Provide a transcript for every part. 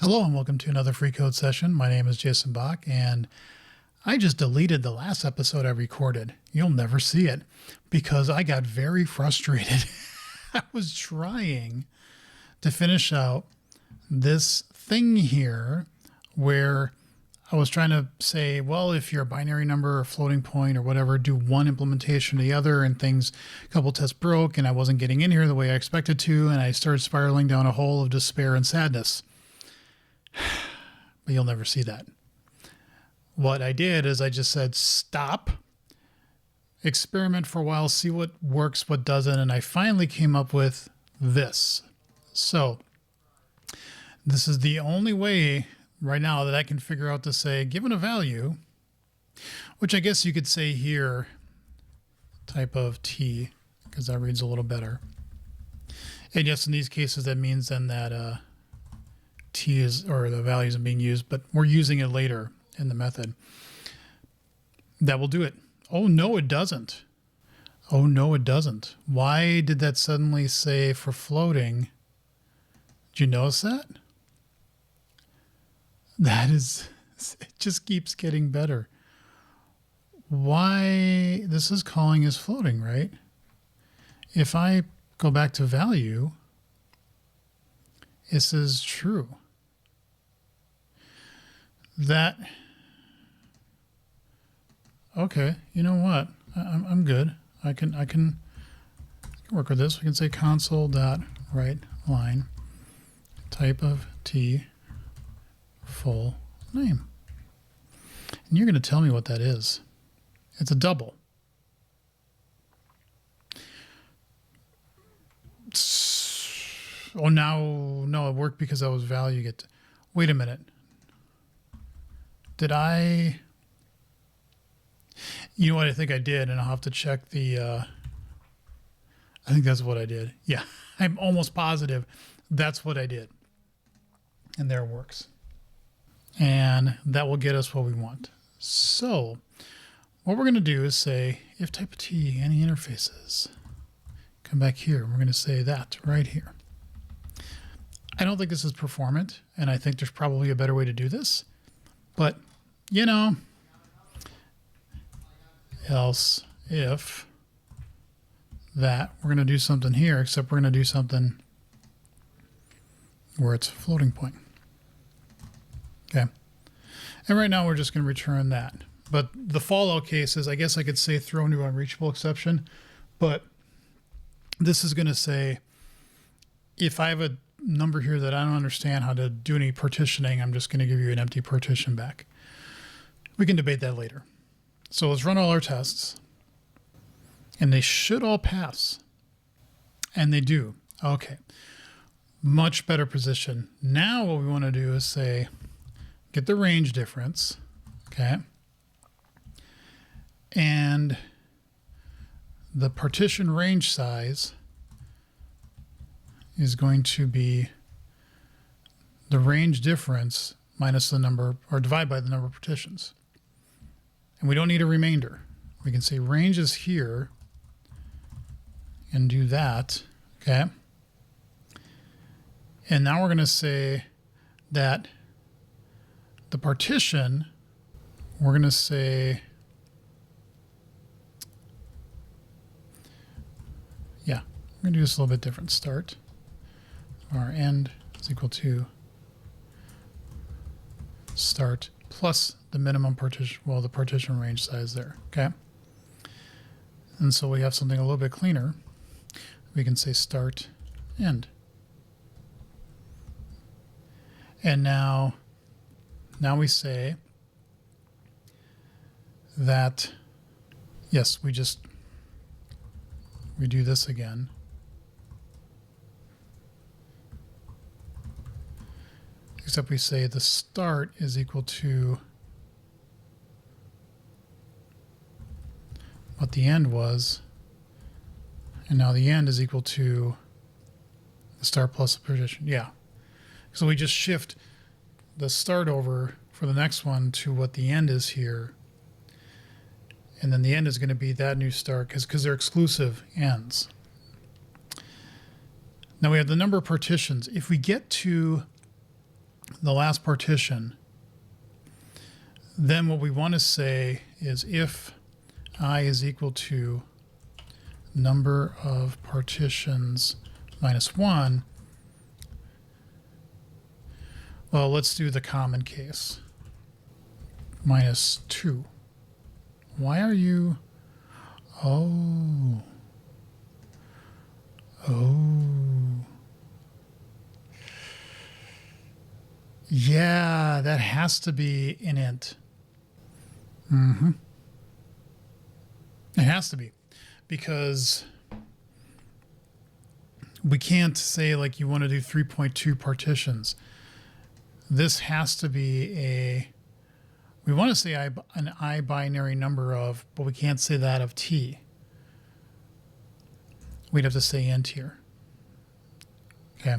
Hello and welcome to another free code session. My name is Jason Bach and I just deleted the last episode I recorded. You'll never see it because I got very frustrated. I was trying to finish out this thing here where I was trying to say, well, if you're a binary number or floating point or whatever, do one implementation or the other, and things, a couple tests broke and I wasn't getting in here the way I expected to, and I started spiraling down a hole of despair and sadness. But you'll never see that. What I did is I just said, stop, experiment for a while, see what works, what doesn't. And I finally came up with this. So this is the only way right now that I can figure out to say, given a value, which I guess you could say here, type of T, because that reads a little better. And yes, in these cases, that means then that T is, or the value isn't being used, but we're using it later in the method. That will do it. Oh, no, it doesn't. Oh, no, it doesn't. Why did that suddenly say for floating? Did you notice that? That is, it just keeps getting better. Why? This is calling as floating, right? If I go back to value, this is true. That, okay, you know what? I'm good. I can work with this. We can say console.writeLine type of T full name. And you're going to tell me what that is. It's a double. Oh, now, no, it worked because I was value. Wait a minute. Did I, you know what I think I did, and I'll have to check the, I think that's what I did. Yeah, I'm almost positive that's what I did. And there it works. And that will get us what we want. So what we're going to do is say, if type of T, any interfaces, come back here. We're going to say that right here. I don't think this is performant, and I think there's probably a better way to do this. But, you know, else if that, we're going to do something here, except we're going to do something where it's a floating point. Okay. And right now we're just going to return that. But the fallout case is, I guess I could say throw new unreachable exception, but this is going to say, if I have a number here that I don't understand how to do any partitioning, I'm just going to give you an empty partition back. We can debate that later. So let's run all our tests. And they should all pass. And they do. Okay. Much better position. Now what we want to do is say, get the range difference. Okay. And the partition range size is going to be the range difference minus the number, or divide by the number of partitions. And we don't need a remainder. We can say range is here and do that, okay? And now we're going to say that the partition, we're going to say, yeah, we're going to do this a little bit different. Start. Our end is equal to start plus the minimum partition, well, the partition range size there, okay? And so we have something a little bit cleaner. We can say start end. And now we say that, yes, we do this again. Except we say the start is equal to what the end was. And now the end is equal to the start plus the partition. Yeah. So we just shift the start over for the next one to what the end is here. And then the end is going to be that new start because they're exclusive ends. Now we have the number of partitions. If we get to the last partition, then what we want to say is if I is equal to number of partitions minus 1, well, let's do the common case. Minus 2. Why are you... Oh. Yeah, that has to be an int. It has to be, because we can't say like you want to do 3.2 partitions. This has to be we want to say an I binary number of, but we can't say that of t. We'd have to say int here. Okay.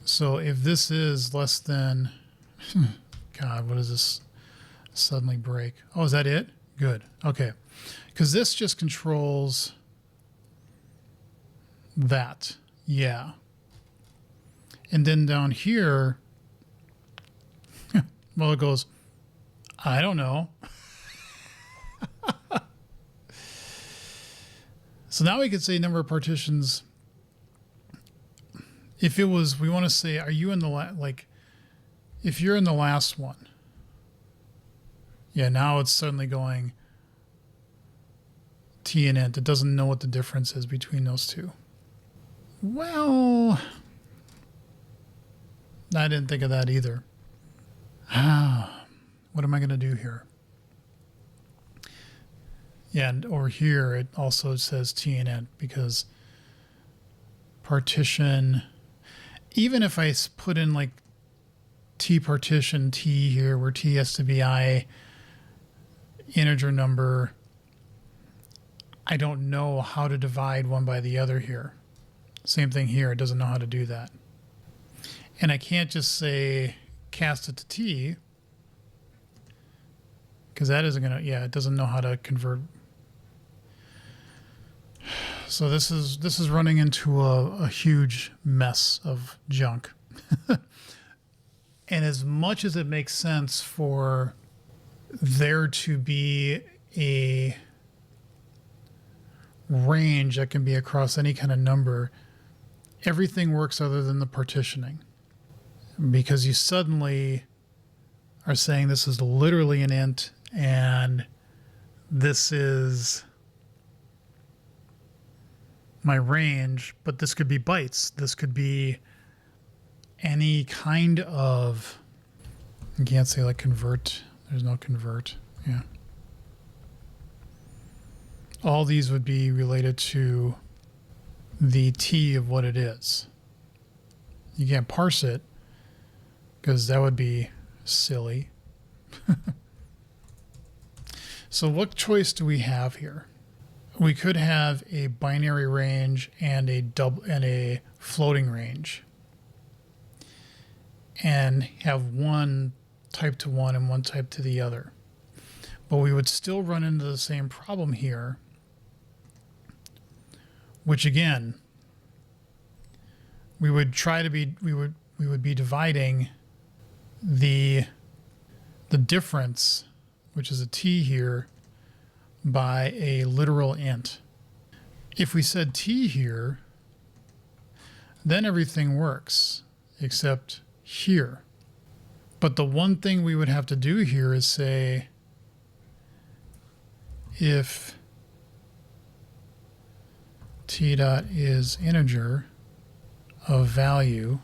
So if this is less than, God, what does this suddenly break? Oh, is that it? Good. Okay. Because this just controls that. Yeah. And then down here, well, it goes, I don't know. So now we could say number of partitions. If it was, we want to say, are you in the, if you're in the last one. Yeah, now it's suddenly going t and int. It doesn't know what the difference is between those two. Well, I didn't think of that either. What am I going to do here? Yeah, and over here it also says t and int, because partition, even if I put in like t partition t here, where t has to be I integer number, I don't know how to divide one by the other here. Same thing here, it doesn't know how to do that. And I can't just say cast it to t, because that isn't going to, yeah, it doesn't know how to convert. So this is running into a huge mess of junk. And as much as it makes sense for there to be a range that can be across any kind of number, everything works other than the partitioning. Because you suddenly are saying this is literally an int and this is my range, but this could be bytes. This could be any kind of, you can't say like convert. There's no convert. Yeah. All these would be related to the t of what it is. You can't parse it because that would be silly. So what choice do we have here? We could have a binary range and a floating range, and have one type to one and one type to the other. But we would still run into the same problem here, which again, we would be dividing the difference, which is a t here, by a literal int. If we said t here, then everything works except here. But the one thing we would have to do here is say if t dot is integer of value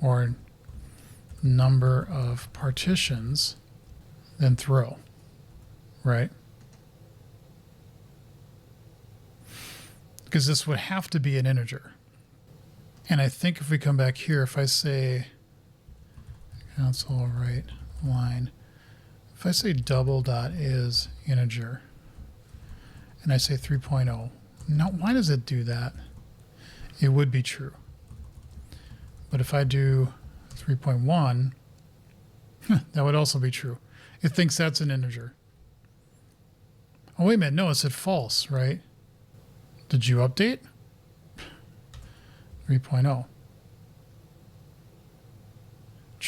or number of partitions, then throw, right? Because this would have to be an integer. And I think if we come back here, if I say console write line, if I say double dot is integer, and I say 3.0, now why does it do that? It would be true. But if I do 3.1, that would also be true. It thinks that's an integer. Oh, wait a minute. No, it said false, right? Did you update? 3.0.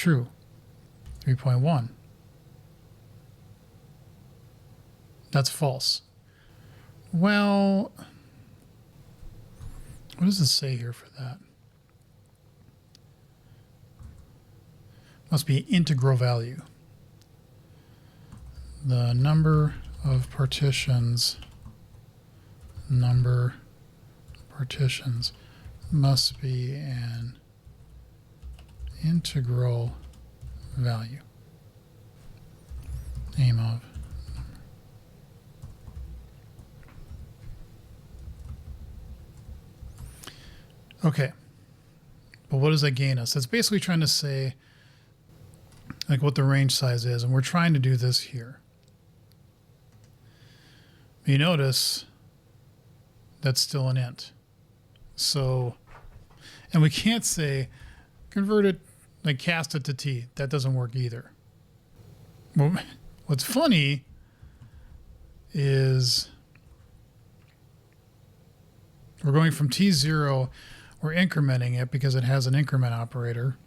True. 3.1. That's false. Well, what does it say here for that? Must be integral value. The number of partitions must be an integral value. Name of. Okay, but what does that gain us? That's basically trying to say like what the range size is, and we're trying to do this here. You notice that's still an int. So, and we can't say convert it, like cast it to t. That doesn't work either. Well, what's funny is we're going from t0, we're incrementing it because it has an increment operator,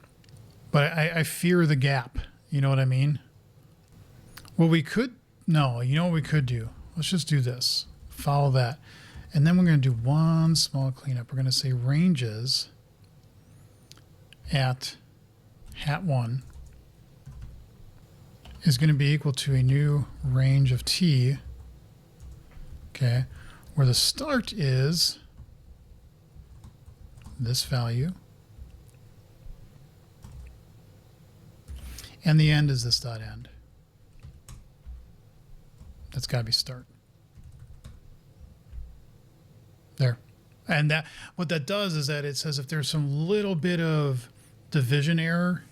but I fear the gap. You know what I mean? Well, we could, no, you know what we could do? Let's just do this. Follow that. And then we're going to do one small cleanup. We're going to say ranges at hat1 is going to be equal to a new range of t, okay, where the start is this value, and the end is this dot end. That's got to be start. There. And that, what that does is that it says if there's some little bit of division error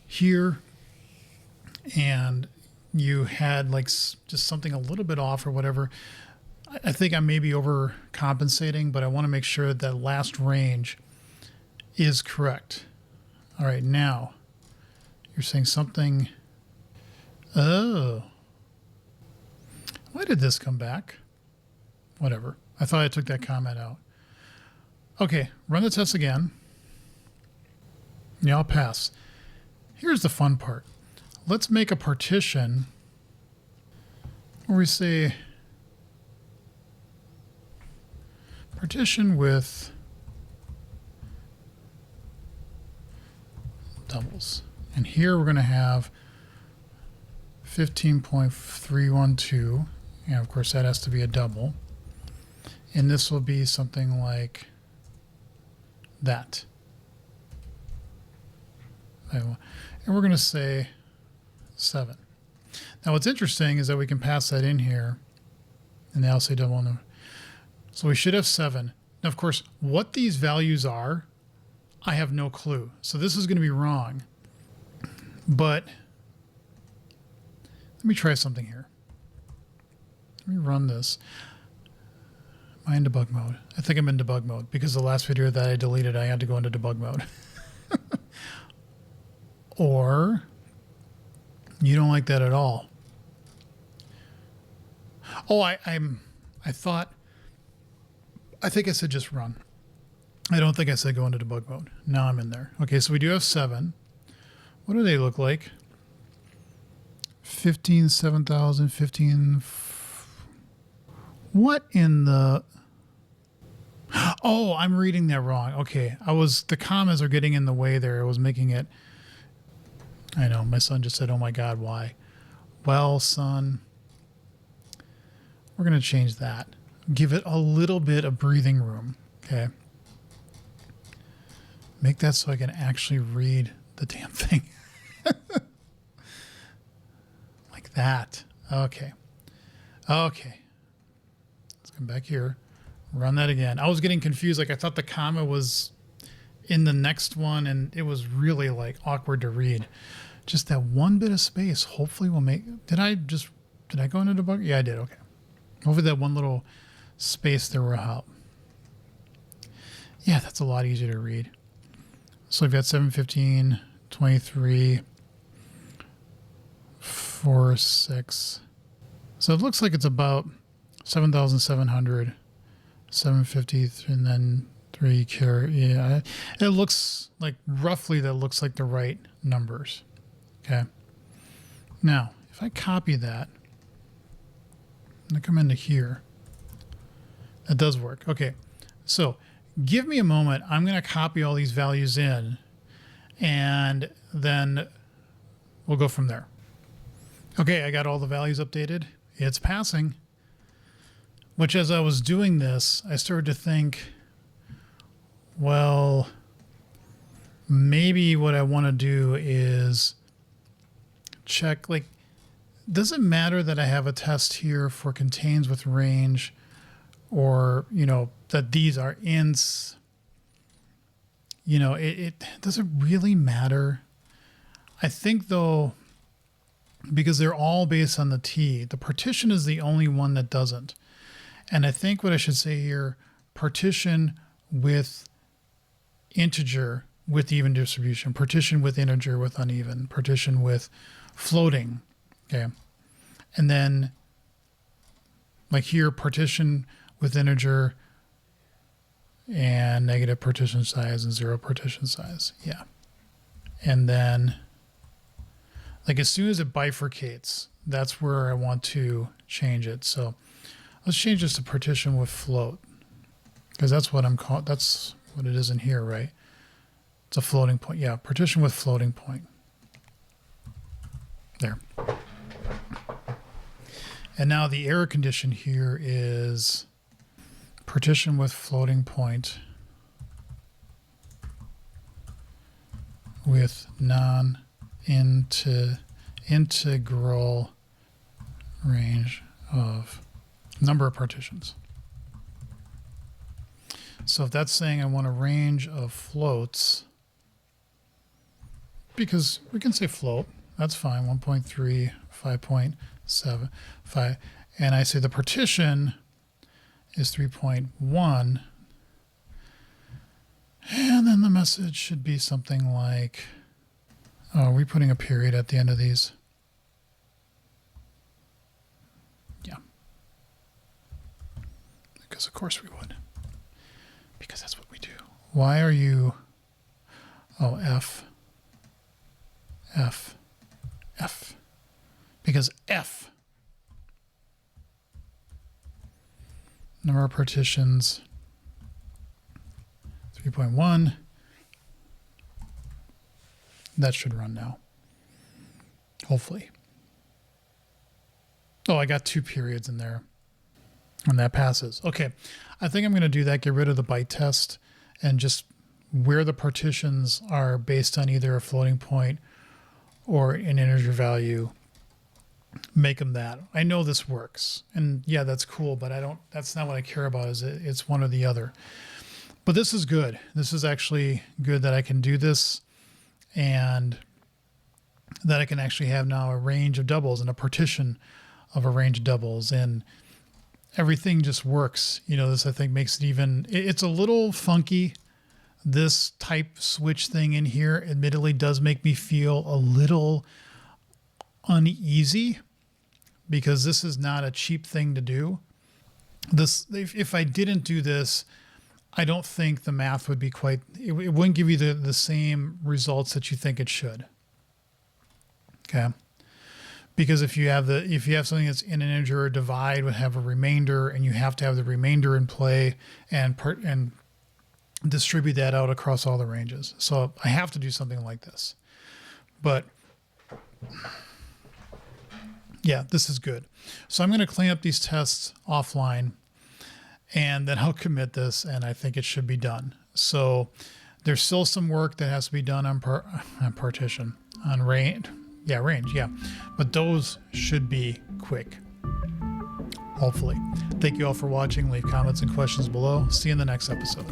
here and you had like just something a little bit off or whatever, I think I may be overcompensating, but I want to make sure that last range is correct. All right, now you're saying something. Oh, why did this come back? Whatever. I thought I took that comment out. Okay, run the test again. Yeah, I'll pass. Here's the fun part. Let's make a partition where we say partition with doubles. And here we're going to have 15.312. And of course that has to be a double. And this will be something like that. And we're going to say 7. Now what's interesting is that we can pass that in here and they'll say double. So we should have 7. Now of course what these values are, I have no clue. So this is going to be wrong. But let me try something here. Let me run this. Am I in debug mode? I think I'm in debug mode because the last video that I deleted, I had to go into debug mode. Or you don't like that at all. Oh, I think I said just run. I don't think I said go into debug mode. Now I'm in there. Okay, so we do have 7. What do they look like? 15, 7,000, 15. What in the... Oh, I'm reading that wrong. Okay, the commas are getting in the way there. I was making it... I know, my son just said, oh my God, why? Well, son, we're going to change that. Give it a little bit of breathing room, okay? Make that so I can actually read the damn thing. Like that. Okay. Okay. Let's come back here. Run that again. I was getting confused. Like I thought the comma was in the next one and it was really like awkward to read. Just that one bit of space hopefully will make... Did I go into debug? Yeah, I did. Okay. Hopefully that one little space there will help. Yeah, that's a lot easier to read. So we've got 715, 23, 4, 6. So it looks like it's about 7,700, 750, and then 3 carry. Yeah, it looks like roughly that looks like the right numbers. Okay. Now, if I copy that, and I come into here, that does work. Okay. So give me a moment. I'm going to copy all these values in, and then we'll go from there. Okay, I got all the values updated. It's passing. Which, as I was doing this, I started to think, well, maybe what I want to do is check, like, does it matter that I have a test here for contains with range, or, you know, that these are ints? You know, it does it really matter? I think, though, because they're all based on the T, the partition is the only one that doesn't. And I think what I should say here, partition with integer with even distribution, partition with integer with uneven, partition with floating. Okay. And then like here, partition with integer and negative partition size and 0 partition size. Yeah. And then like as soon as it bifurcates, that's where I want to change it. So let's change this to partition with float, because that's what I'm called. That's what it is in here, right? It's a floating point. Yeah, partition with floating point. There. And now the error condition here is partition with floating point with integral range of number of partitions. So if that's saying I want a range of floats, because we can say float, that's fine, 1.3, 5.7, 5, and I say the partition is 3.1, and then the message should be something like, oh, are we putting a period at the end of these? Yeah. Because of course we would. Because that's what we do. Why are you, oh, F. Because F. Number of partitions, 3.1. That should run now. Hopefully. Oh, I got 2 periods in there. And that passes. Okay. I think I'm going to do that. Get rid of the byte test and just where the partitions are based on either a floating point or an integer value, make them that. I know this works, and yeah, that's cool, but that's not what I care about. It's one or the other. But this is good. This is actually good that I can do this, and that I can actually have now a range of doubles and a partition of a range of doubles, and everything just works. You know, this I think makes it even, it's a little funky. This type switch thing in here admittedly does make me feel a little uneasy, because this is not a cheap thing to do. This, if I didn't do this, I don't think the math would be quite, it wouldn't give you the same results that you think it should. Okay. Because if you have something that's in an integer, or divide would have a remainder, and you have to have the remainder in play and distribute that out across all the ranges. So I have to do something like this. But yeah, this is good. So I'm going to clean up these tests offline, and then I'll commit this, and I think it should be done. So there's still some work that has to be done on partition, on range. Yeah, range, yeah. But those should be quick, hopefully. Thank you all for watching. Leave comments and questions below. See you in the next episode.